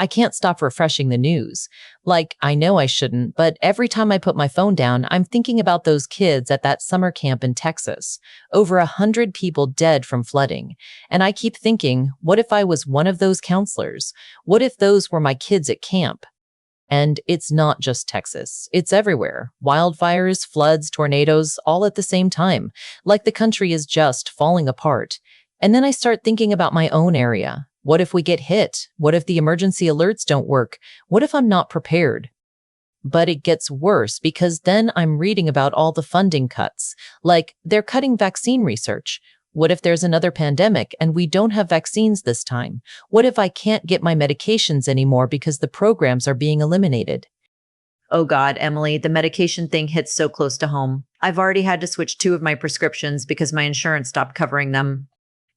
I can't stop refreshing the news. Like, I know I shouldn't, but every time I put my phone down, I'm thinking about those kids at that summer camp in Texas. Over 100 people dead from flooding. And I keep thinking, what if I was one of those counselors? What if those were my kids at camp? And it's not just Texas. It's everywhere. Wildfires, floods, tornadoes, all at the same time. Like the country is just falling apart. And then I start thinking about my own area. What if we get hit? What if the emergency alerts don't work? What if I'm not prepared? But it gets worse because then I'm reading about all the funding cuts. Like, they're cutting vaccine research. What if there's another pandemic and we don't have vaccines this time? What if I can't get my medications anymore because the programs are being eliminated? Oh God, Emily, the medication thing hits so close to home. I've already had to switch 2 of my prescriptions because my insurance stopped covering them.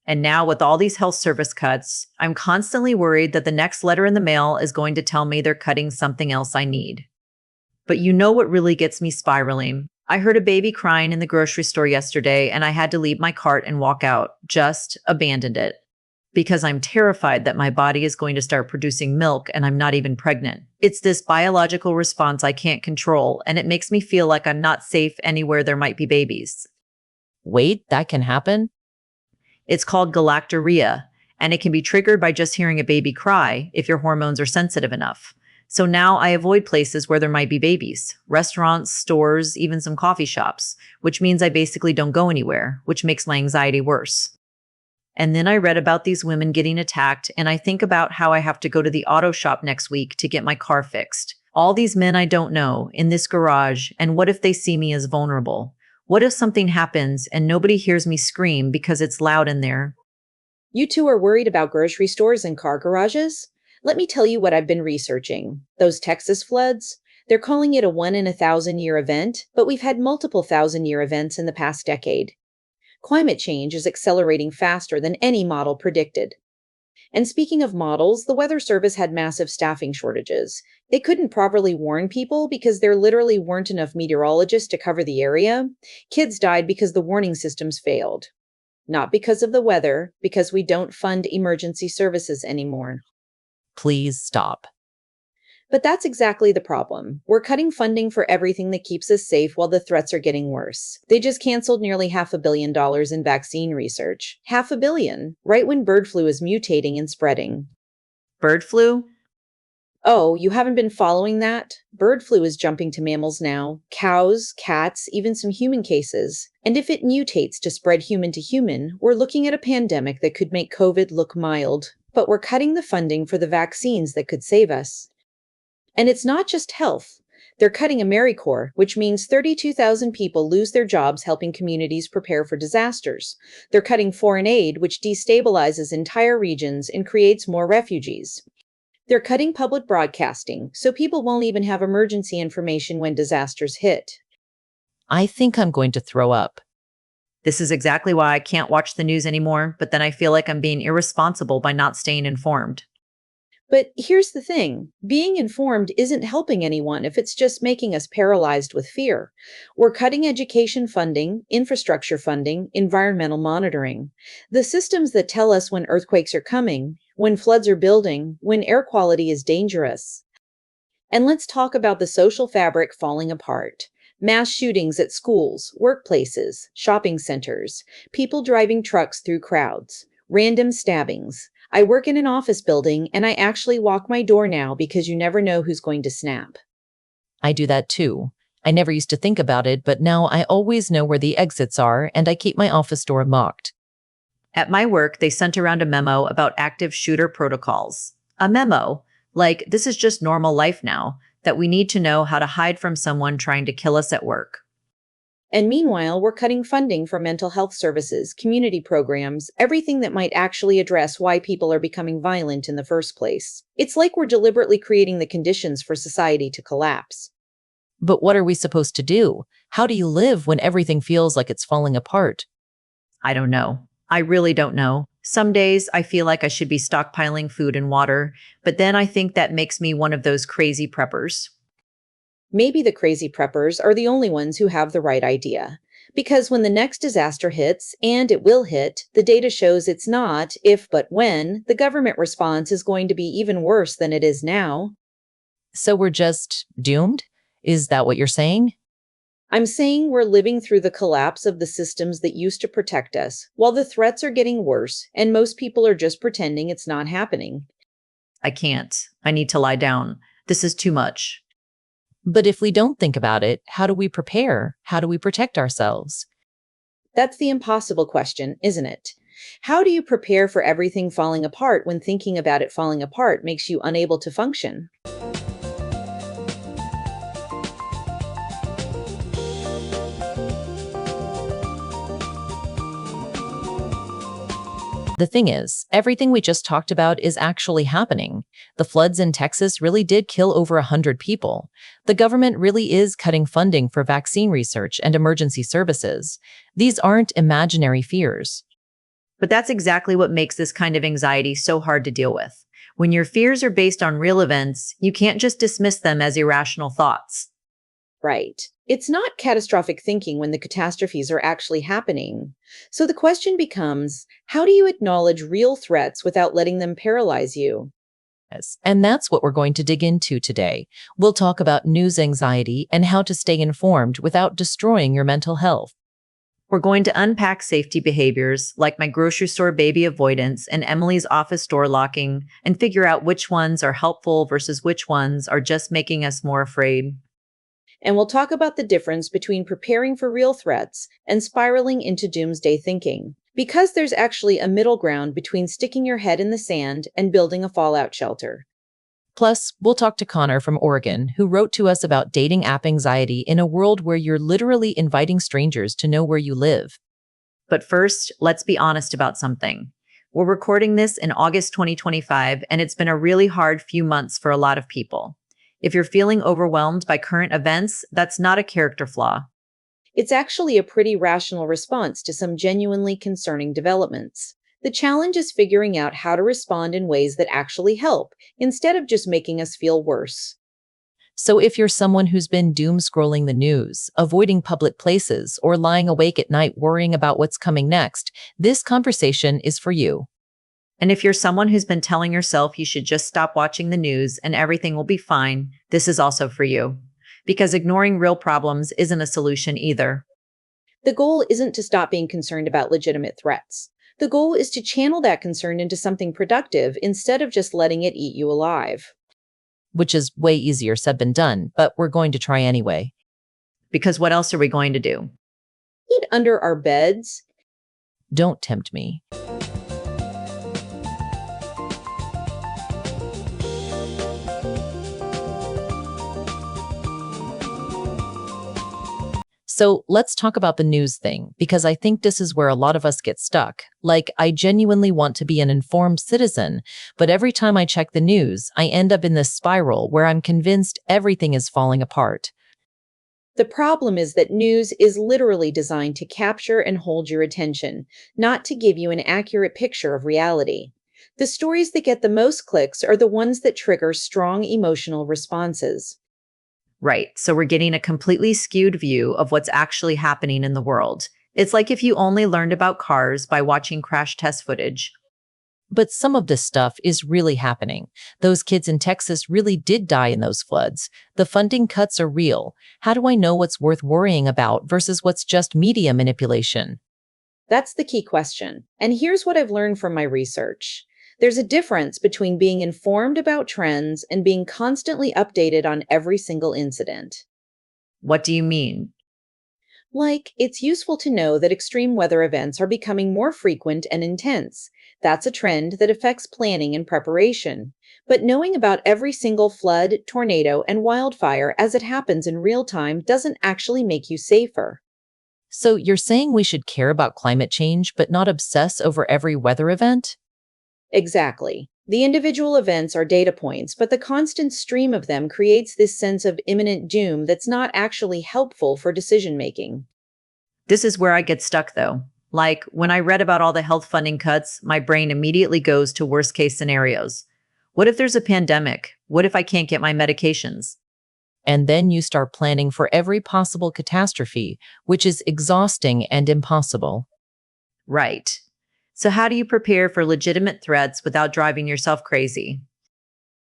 And now with all these health service cuts, I'm constantly worried that the next letter in the mail is going to tell me they're cutting something else I need. But you know what really gets me spiraling? I heard a baby crying in the grocery store yesterday and I had to leave my cart and walk out, just abandoned it. Because I'm terrified that my body is going to start producing milk and I'm not even pregnant. It's this biological response I can't control and it makes me feel like I'm not safe anywhere there might be babies. Wait, that can happen? It's called galactorrhea, and it can be triggered by just hearing a baby cry if your hormones are sensitive enough. So now I avoid places where there might be babies, restaurants, stores, even some coffee shops, which means I basically don't go anywhere, which makes my anxiety worse. And then I read about these women getting attacked, and I think about how I have to go to the auto shop next week to get my car fixed. All these men I don't know in this garage, and what if they see me as vulnerable? What if something happens and nobody hears me scream because it's loud in there? You two are worried about grocery stores and car garages? Let me tell you what I've been researching. Those Texas floods, they're calling it a 1 in a 1,000-year event, but we've had multiple 1,000-year events in the past decade. Climate change is accelerating faster than any model predicted. And speaking of models, the Weather Service had massive staffing shortages. They couldn't properly warn people because there literally weren't enough meteorologists to cover the area. Kids died because the warning systems failed. Not because of the weather, because we don't fund emergency services anymore. Please stop. But that's exactly the problem. We're cutting funding for everything that keeps us safe while the threats are getting worse. They just canceled nearly $500 million in vaccine research. $500 million, right when bird flu is mutating and spreading. Bird flu? Oh, you haven't been following that? Bird flu is jumping to mammals now. Cows, cats, even some human cases. And if it mutates to spread human to human, we're looking at a pandemic that could make COVID look mild. But we're cutting the funding for the vaccines that could save us. And it's not just health. They're cutting AmeriCorps, which means 32,000 people lose their jobs helping communities prepare for disasters. They're cutting foreign aid, which destabilizes entire regions and creates more refugees. They're cutting public broadcasting, so people won't even have emergency information when disasters hit. I think I'm going to throw up. This is exactly why I can't watch the news anymore, but then I feel like I'm being irresponsible by not staying informed. But here's the thing. Being informed isn't helping anyone if it's just making us paralyzed with fear. We're cutting education funding, infrastructure funding, environmental monitoring. The systems that tell us when earthquakes are coming, when floods are building, when air quality is dangerous. And let's talk about the social fabric falling apart. Mass shootings at schools, workplaces, shopping centers, people driving trucks through crowds, random stabbings. I work in an office building, and I actually walk my door now because you never know who's going to snap. I do that too. I never used to think about it, but now I always know where the exits are, and I keep my office door locked. At my work, they sent around a memo about active shooter protocols. A memo, like this is just normal life now, that we need to know how to hide from someone trying to kill us at work. And meanwhile, we're cutting funding for mental health services, community programs, everything that might actually address why people are becoming violent in the first place. It's like we're deliberately creating the conditions for society to collapse. But what are we supposed to do? How do you live when everything feels like it's falling apart? I don't know. I really don't know. Some days I feel like I should be stockpiling food and water, but then I think that makes me one of those crazy preppers. Maybe the crazy preppers are the only ones who have the right idea. Because when the next disaster hits, and it will hit, the data shows it's not, if but when, the government response is going to be even worse than it is now. So we're just doomed? Is that what you're saying? I'm saying we're living through the collapse of the systems that used to protect us, while the threats are getting worse, and most people are just pretending it's not happening. I can't. I need to lie down. This is too much. But if we don't think about it, how do we prepare? How do we protect ourselves? That's the impossible question, isn't it? How do you prepare for everything falling apart when thinking about it falling apart makes you unable to function? The thing is, everything we just talked about is actually happening. The floods in Texas really did kill over 100 people. The government really is cutting funding for vaccine research and emergency services. These aren't imaginary fears. But that's exactly what makes this kind of anxiety so hard to deal with. When your fears are based on real events, you can't just dismiss them as irrational thoughts. Right. It's not catastrophic thinking when the catastrophes are actually happening. So the question becomes, how do you acknowledge real threats without letting them paralyze you? Yes. And that's what we're going to dig into today. We'll talk about news anxiety and how to stay informed without destroying your mental health. We're going to unpack safety behaviors like my grocery store baby avoidance and Emily's office door locking and figure out which ones are helpful versus which ones are just making us more afraid. And we'll talk about the difference between preparing for real threats and spiraling into doomsday thinking. Because there's actually a middle ground between sticking your head in the sand and building a fallout shelter. Plus, we'll talk to Connor from Oregon, who wrote to us about dating app anxiety in a world where you're literally inviting strangers to know where you live. But first, let's be honest about something. We're recording this in August 2025, and it's been a really hard few months for a lot of people. If you're feeling overwhelmed by current events, that's not a character flaw. It's actually a pretty rational response to some genuinely concerning developments. The challenge is figuring out how to respond in ways that actually help, instead of just making us feel worse. So if you're someone who's been doom scrolling the news, avoiding public places, or lying awake at night worrying about what's coming next, this conversation is for you. And if you're someone who's been telling yourself you should just stop watching the news and everything will be fine, this is also for you. Because ignoring real problems isn't a solution either. The goal isn't to stop being concerned about legitimate threats. The goal is to channel that concern into something productive instead of just letting it eat you alive. Which is way easier said than done, but we're going to try anyway. Because what else are we going to do? Eat under our beds? Don't tempt me. So let's talk about the news thing, because I think this is where a lot of us get stuck. Like, I genuinely want to be an informed citizen, but every time I check the news, I end up in this spiral where I'm convinced everything is falling apart. The problem is that news is literally designed to capture and hold your attention, not to give you an accurate picture of reality. The stories that get the most clicks are the ones that trigger strong emotional responses. Right, so we're getting a completely skewed view of what's actually happening in the world. It's like if you only learned about cars by watching crash test footage. But some of this stuff is really happening. Those kids in Texas really did die in those floods. The funding cuts are real. How do I know what's worth worrying about versus what's just media manipulation? That's the key question. And here's what I've learned from my research. There's a difference between being informed about trends and being constantly updated on every single incident. What do you mean? Like, it's useful to know that extreme weather events are becoming more frequent and intense. That's a trend that affects planning and preparation. But knowing about every single flood, tornado, and wildfire as it happens in real time doesn't actually make you safer. So you're saying we should care about climate change, but not obsess over every weather event? Exactly. The individual events are data points, but the constant stream of them creates this sense of imminent doom that's not actually helpful for decision making. This is where I get stuck, though. Like, when I read about all the health funding cuts, my brain immediately goes to worst case scenarios. What if there's a pandemic? What if I can't get my medications? And then you start planning for every possible catastrophe, which is exhausting and impossible. Right. So, how do you prepare for legitimate threats without driving yourself crazy?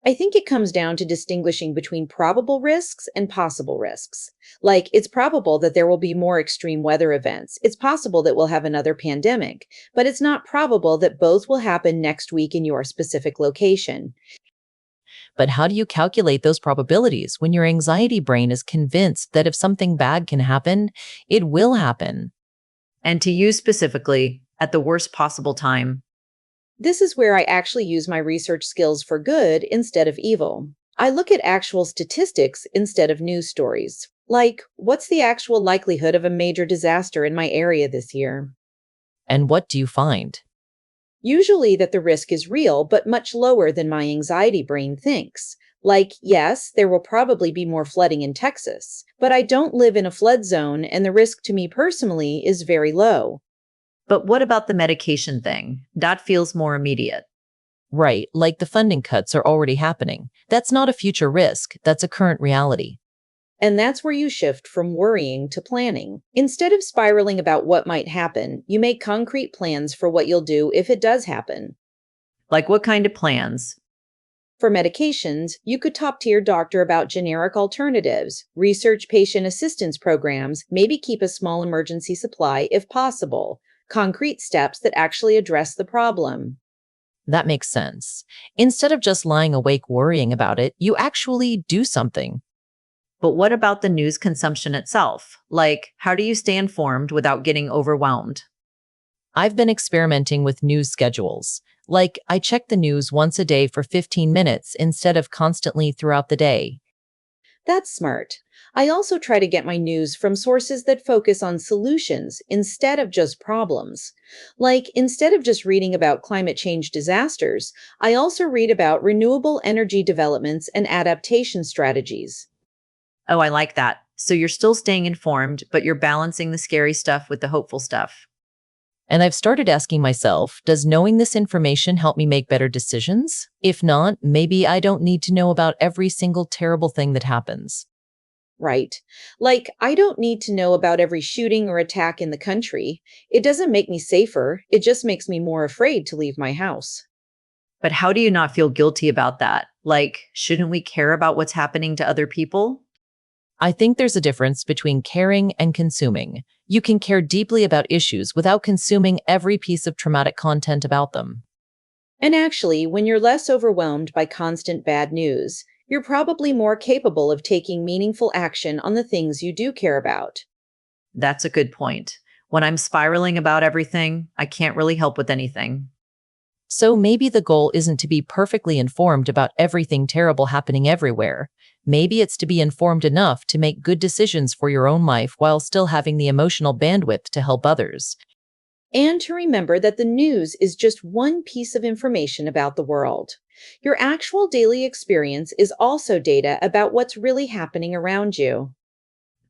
I think it comes down to distinguishing between probable risks and possible risks. Like, it's probable that there will be more extreme weather events. It's possible that we'll have another pandemic, but it's not probable that both will happen next week in your specific location. But how do you calculate those probabilities when your anxiety brain is convinced that if something bad can happen, it will happen? And to you specifically, at the worst possible time. This is where I actually use my research skills for good instead of evil. I look at actual statistics instead of news stories. Like, what's the actual likelihood of a major disaster in my area this year? And what do you find? Usually that the risk is real, but much lower than my anxiety brain thinks. Like, yes, there will probably be more flooding in Texas, but I don't live in a flood zone and the risk to me personally is very low. But what about the medication thing? That feels more immediate. Right, like the funding cuts are already happening. That's not a future risk, that's a current reality. And that's where you shift from worrying to planning. Instead of spiraling about what might happen, you make concrete plans for what you'll do if it does happen. Like what kind of plans? For medications, you could talk to your doctor about generic alternatives, research patient assistance programs, maybe keep a small emergency supply if possible. Concrete steps that actually address the problem. That makes sense. Instead of just lying awake worrying about it, you actually do something. But what about the news consumption itself? Like, how do you stay informed without getting overwhelmed? I've been experimenting with news schedules. Like, I check the news once a day for 15 minutes instead of constantly throughout the day. That's smart. I also try to get my news from sources that focus on solutions instead of just problems. Like, instead of just reading about climate change disasters, I also read about renewable energy developments and adaptation strategies. Oh, I like that. So you're still staying informed, but you're balancing the scary stuff with the hopeful stuff. And I've started asking myself, does knowing this information help me make better decisions? If not, maybe I don't need to know about every single terrible thing that happens. Right. Like, I don't need to know about every shooting or attack in the country. It doesn't make me safer. It just makes me more afraid to leave my house. But how do you not feel guilty about that? Like, shouldn't we care about what's happening to other people? I think there's a difference between caring and consuming. You can care deeply about issues without consuming every piece of traumatic content about them. And actually, when you're less overwhelmed by constant bad news, you're probably more capable of taking meaningful action on the things you do care about. That's a good point. When I'm spiraling about everything, I can't really help with anything. So maybe the goal isn't to be perfectly informed about everything terrible happening everywhere. Maybe it's to be informed enough to make good decisions for your own life while still having the emotional bandwidth to help others. And to remember that the news is just one piece of information about the world. Your actual daily experience is also data about what's really happening around you.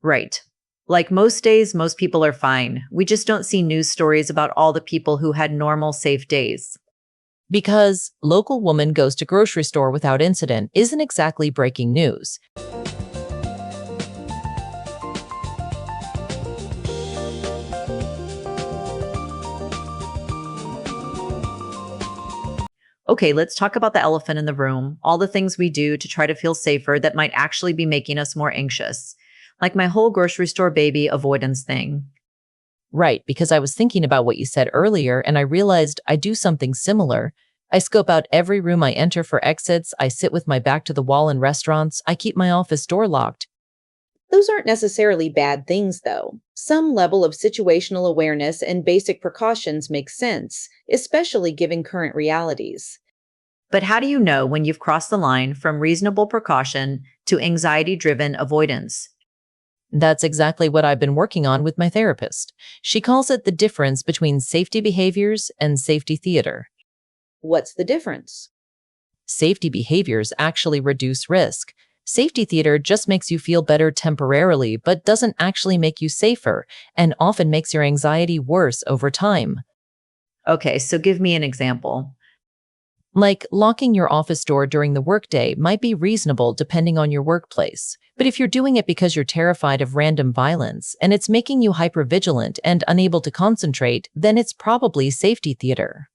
Right. Like most days, most people are fine. We just don't see news stories about all the people who had normal, safe days. Because local woman goes to grocery store without incident isn't exactly breaking news. Okay, let's talk about the elephant in the room, all the things we do to try to feel safer that might actually be making us more anxious. Like my whole grocery store baby avoidance thing. Right, because I was thinking about what you said earlier and I realized I do something similar. I scope out every room I enter for exits. I sit with my back to the wall in restaurants. I keep my office door locked. Those aren't necessarily bad things, though. Some level of situational awareness and basic precautions make sense, especially given current realities. But how do you know when you've crossed the line from reasonable precaution to anxiety-driven avoidance? That's exactly what I've been working on with my therapist. She calls it the difference between safety behaviors and safety theater. What's the difference? Safety behaviors actually reduce risk. Safety theater just makes you feel better temporarily, but doesn't actually make you safer, and often makes your anxiety worse over time. Okay, so give me an example. Like locking your office door during the workday might be reasonable depending on your workplace. But if you're doing it because you're terrified of random violence and it's making you hypervigilant and unable to concentrate, then it's probably safety theater.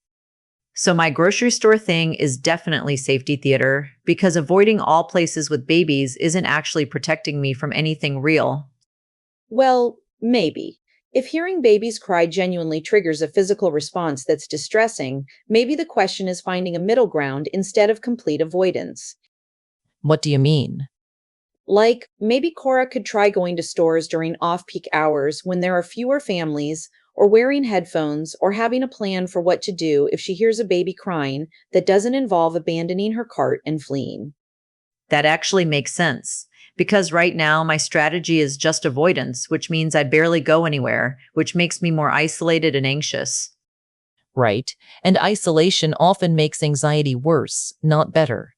So my grocery store thing is definitely safety theater because avoiding all places with babies isn't actually protecting me from anything real. Well, maybe. If hearing babies cry genuinely triggers a physical response that's distressing, maybe the question is finding a middle ground instead of complete avoidance. What do you mean? Like, maybe Cora could try going to stores during off-peak hours when there are fewer families, or wearing headphones, or having a plan for what to do if she hears a baby crying that doesn't involve abandoning her cart and fleeing. That actually makes sense. Because right now, my strategy is just avoidance, which means I barely go anywhere, which makes me more isolated and anxious. Right. And isolation often makes anxiety worse, not better.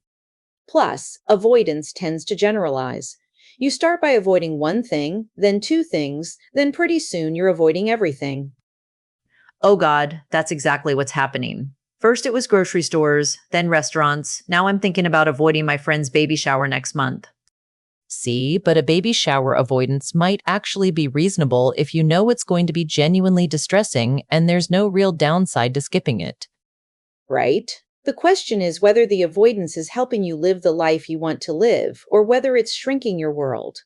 Plus, avoidance tends to generalize. You start by avoiding one thing, then two things, then pretty soon you're avoiding everything. Oh God, that's exactly what's happening. First it was grocery stores, then restaurants. Now I'm thinking about avoiding my friend's baby shower next month. See, but a baby shower avoidance might actually be reasonable if you know it's going to be genuinely distressing and there's no real downside to skipping it. Right? The question is whether the avoidance is helping you live the life you want to live, or whether it's shrinking your world.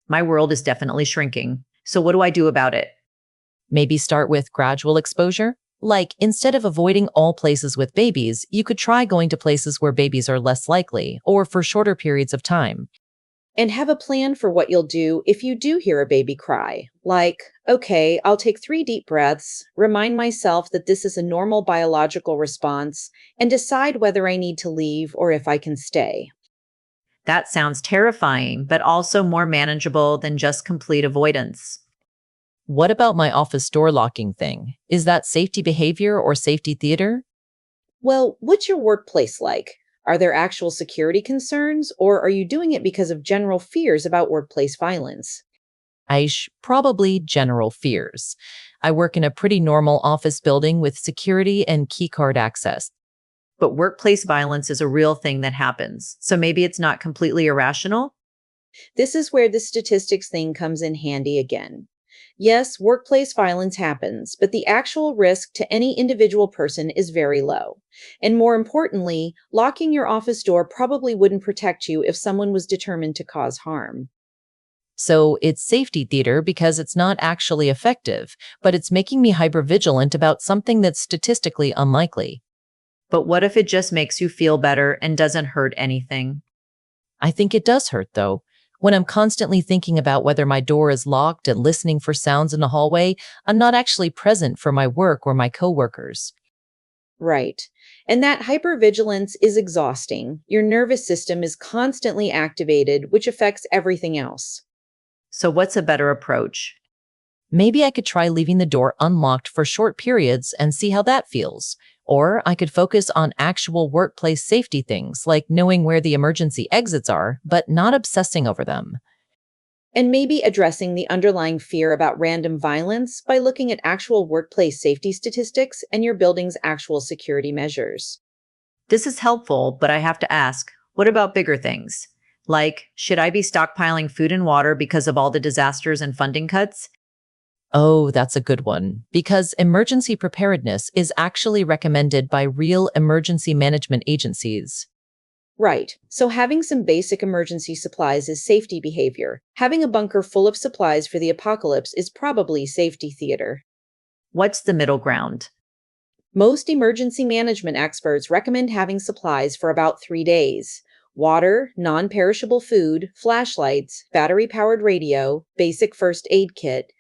My world is definitely shrinking. So what do I do about it? Maybe start with gradual exposure. Like, instead of avoiding all places with babies, you could try going to places where babies are less likely, or for shorter periods of time. And have a plan for what you'll do if you do hear a baby cry. Like, okay, I'll take 3 deep breaths, remind myself that this is a normal biological response, and decide whether I need to leave or if I can stay. That sounds terrifying, but also more manageable than just complete avoidance. What about my office door locking thing? Is that safety behavior or safety theater? Well, what's your workplace like? Are there actual security concerns, or are you doing it because of general fears about workplace violence? Probably general fears. I work in a pretty normal office building with security and keycard access. But workplace violence is a real thing that happens. So maybe it's not completely irrational? This is where the statistics thing comes in handy again. Yes, workplace violence happens, but the actual risk to any individual person is very low. And more importantly, locking your office door probably wouldn't protect you if someone was determined to cause harm. So it's safety theater because it's not actually effective, but it's making me hypervigilant about something that's statistically unlikely. But what if it just makes you feel better and doesn't hurt anything? I think it does hurt, though. When I'm constantly thinking about whether my door is locked and listening for sounds in the hallway, I'm not actually present for my work or my coworkers. Right. And that hypervigilance is exhausting. Your nervous system is constantly activated, which affects everything else. So what's a better approach? Maybe I could try leaving the door unlocked for short periods and see how that feels. Or I could focus on actual workplace safety things, like knowing where the emergency exits are, but not obsessing over them. And maybe addressing the underlying fear about random violence by looking at actual workplace safety statistics and your building's actual security measures. This is helpful, but I have to ask, what about bigger things? Like, should I be stockpiling food and water because of all the disasters and funding cuts? Oh, that's a good one. Because emergency preparedness is actually recommended by real emergency management agencies. Right. So having some basic emergency supplies is safety behavior. Having a bunker full of supplies for the apocalypse is probably safety theater. What's the middle ground? Most emergency management experts recommend having supplies for about 3 days. Water, non-perishable food, flashlights, battery-powered radio, basic first aid kit.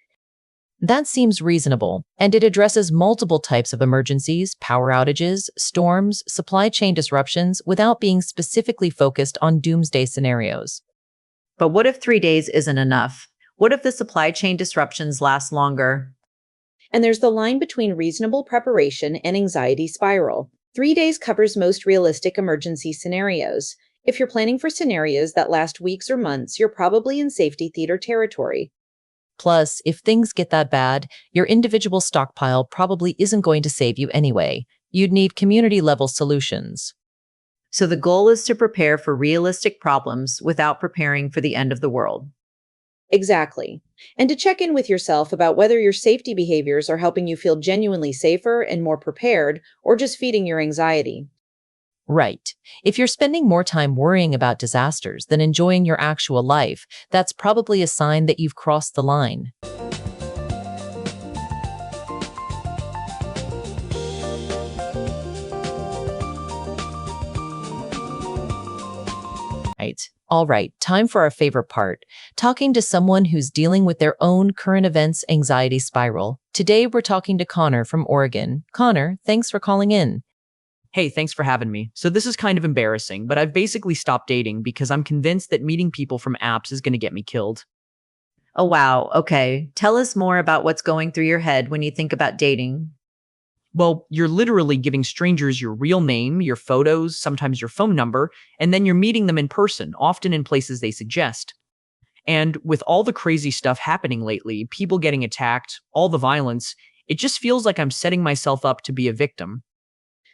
That seems reasonable, and it addresses multiple types of emergencies, power outages, storms, supply chain disruptions without being specifically focused on doomsday scenarios. But what if 3 days isn't enough? What if the supply chain disruptions last longer? And there's the line between reasonable preparation and anxiety spiral. 3 days covers most realistic emergency scenarios. If you're planning for scenarios that last weeks or months, you're probably in safety theater territory. Plus, if things get that bad, your individual stockpile probably isn't going to save you anyway. You'd need community-level solutions. So the goal is to prepare for realistic problems without preparing for the end of the world. Exactly. And to check in with yourself about whether your safety behaviors are helping you feel genuinely safer and more prepared, or just feeding your anxiety. Right. If you're spending more time worrying about disasters than enjoying your actual life, that's probably a sign that you've crossed the line. Right. All right, time for our favorite part, talking to someone who's dealing with their own current events anxiety spiral. Today, we're talking to Connor from Oregon. Connor, thanks for calling in. Hey, thanks for having me. So this is kind of embarrassing, but I've basically stopped dating because I'm convinced that meeting people from apps is going to get me killed. Oh, wow. Okay. Tell us more about what's going through your head when you think about dating. Well, you're literally giving strangers your real name, your photos, sometimes your phone number, and then you're meeting them in person, often in places they suggest. And with all the crazy stuff happening lately, people getting attacked, all the violence, it just feels like I'm setting myself up to be a victim.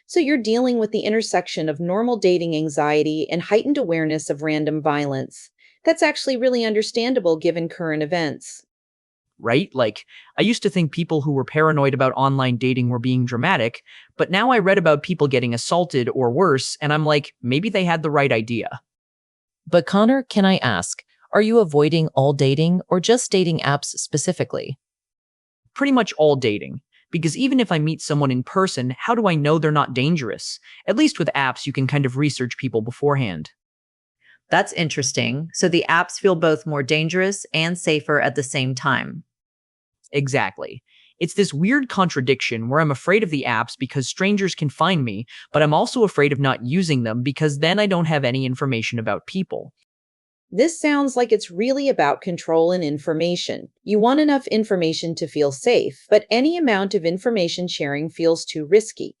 So you're dealing with the intersection of normal dating anxiety and heightened awareness of random violence. That's actually really understandable given current events. Right? Like, I used to think people who were paranoid about online dating were being dramatic, but now I read about people getting assaulted or worse, and I'm like, maybe they had the right idea. But Connor, can I ask, are you avoiding all dating or just dating apps specifically? Pretty much all dating. Because even if I meet someone in person, how do I know they're not dangerous? At least with apps, you can kind of research people beforehand. That's interesting. So the apps feel both more dangerous and safer at the same time. Exactly. It's this weird contradiction where I'm afraid of the apps because strangers can find me, but I'm also afraid of not using them because then I don't have any information about people. This sounds like it's really about control and information. You want enough information to feel safe, but any amount of information sharing feels too risky.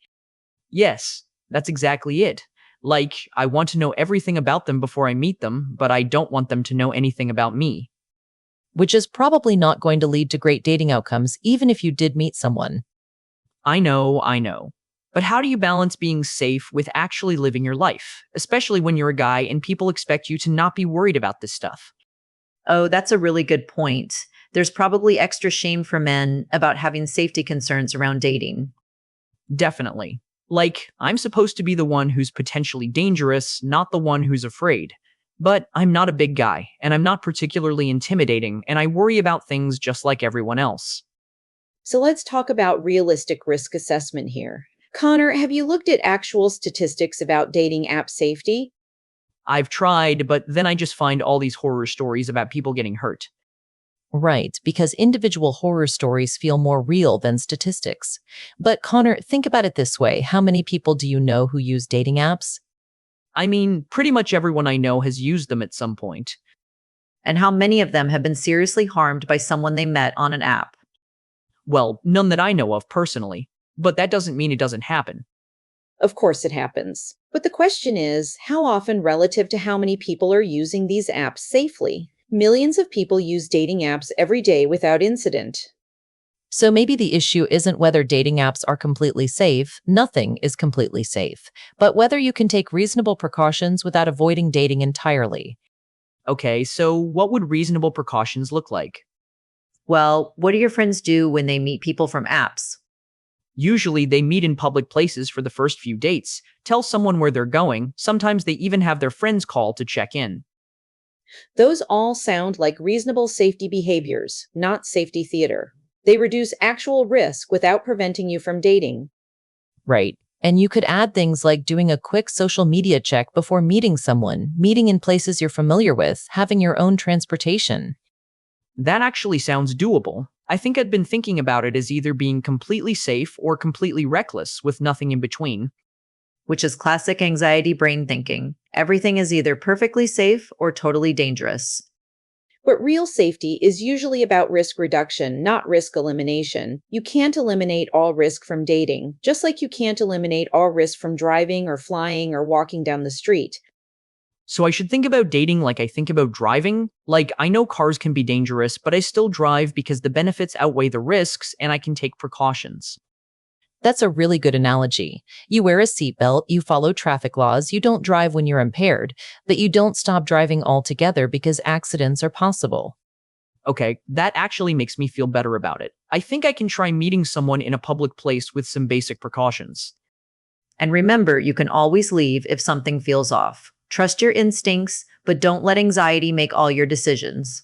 Yes, that's exactly it. Like, I want to know everything about them before I meet them, but I don't want them to know anything about me. Which is probably not going to lead to great dating outcomes, even if you did meet someone. I know. But how do you balance being safe with actually living your life, especially when you're a guy and people expect you to not be worried about this stuff? Oh, that's a really good point. There's probably extra shame for men about having safety concerns around dating. Definitely. Like, I'm supposed to be the one who's potentially dangerous, not the one who's afraid. But I'm not a big guy, and I'm not particularly intimidating, and I worry about things just like everyone else. So let's talk about realistic risk assessment here. Connor, have you looked at actual statistics about dating app safety? I've tried, but then I just find all these horror stories about people getting hurt. Right, because individual horror stories feel more real than statistics. But Connor, think about it this way. How many people do you know who use dating apps? I mean, pretty much everyone I know has used them at some point. And how many of them have been seriously harmed by someone they met on an app? Well, none that I know of personally. But that doesn't mean it doesn't happen. Of course it happens. But the question is, how often relative to how many people are using these apps safely? Millions of people use dating apps every day without incident. So maybe the issue isn't whether dating apps are completely safe. Nothing is completely safe. But whether you can take reasonable precautions without avoiding dating entirely. Okay, so what would reasonable precautions look like? Well, what do your friends do when they meet people from apps? Usually, they meet in public places for the first few dates, tell someone where they're going, sometimes they even have their friends call to check in. Those all sound like reasonable safety behaviors, not safety theater. They reduce actual risk without preventing you from dating. Right. And you could add things like doing a quick social media check before meeting someone, meeting in places you're familiar with, having your own transportation. That actually sounds doable. I think I'd been thinking about it as either being completely safe or completely reckless with nothing in between. Which is classic anxiety brain thinking. Everything is either perfectly safe or totally dangerous. But real safety is usually about risk reduction, not risk elimination. You can't eliminate all risk from dating, just like you can't eliminate all risk from driving or flying or walking down the street. So I should think about dating like I think about driving? Like, I know cars can be dangerous, but I still drive because the benefits outweigh the risks and I can take precautions. That's a really good analogy. You wear a seatbelt, you follow traffic laws, you don't drive when you're impaired, but you don't stop driving altogether because accidents are possible. Okay, that actually makes me feel better about it. I think I can try meeting someone in a public place with some basic precautions. And remember, you can always leave if something feels off. Trust your instincts, but don't let anxiety make all your decisions.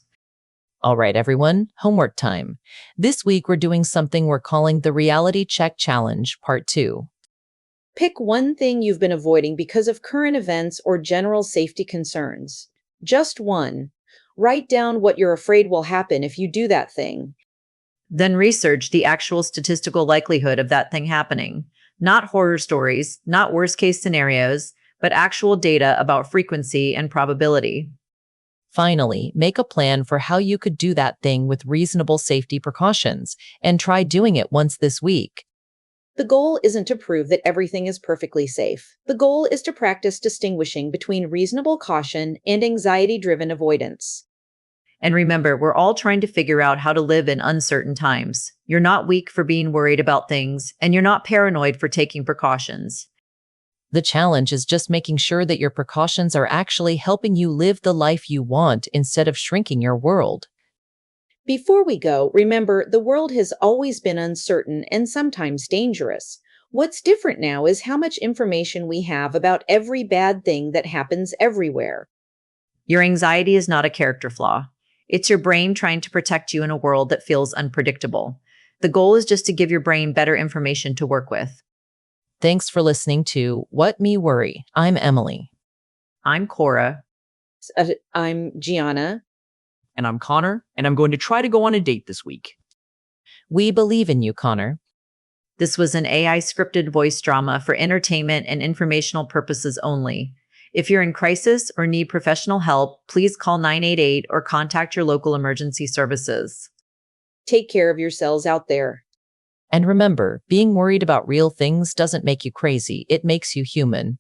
All right, everyone, homework time. This week, we're doing something we're calling the Reality Check Challenge, Part 2. Pick one thing you've been avoiding because of current events or general safety concerns. Just one. Write down what you're afraid will happen if you do that thing. Then research the actual statistical likelihood of that thing happening. Not horror stories, not worst-case scenarios, but actual data about frequency and probability. Finally, make a plan for how you could do that thing with reasonable safety precautions, and try doing it once this week. The goal isn't to prove that everything is perfectly safe. The goal is to practice distinguishing between reasonable caution and anxiety-driven avoidance. And remember, we're all trying to figure out how to live in uncertain times. You're not weak for being worried about things, and you're not paranoid for taking precautions. The challenge is just making sure that your precautions are actually helping you live the life you want instead of shrinking your world. Before we go, remember, the world has always been uncertain and sometimes dangerous. What's different now is how much information we have about every bad thing that happens everywhere. Your anxiety is not a character flaw. It's your brain trying to protect you in a world that feels unpredictable. The goal is just to give your brain better information to work with. Thanks for listening to What Me Worry. I'm Emily. I'm Cora. I'm Gianna. And I'm Connor, and I'm going to try to go on a date this week. We believe in you, Connor. This was an AI scripted voice drama for entertainment and informational purposes only. If you're in crisis or need professional help, please call 988 or contact your local emergency services. Take care of yourselves out there. And remember, being worried about real things doesn't make you crazy. It makes you human.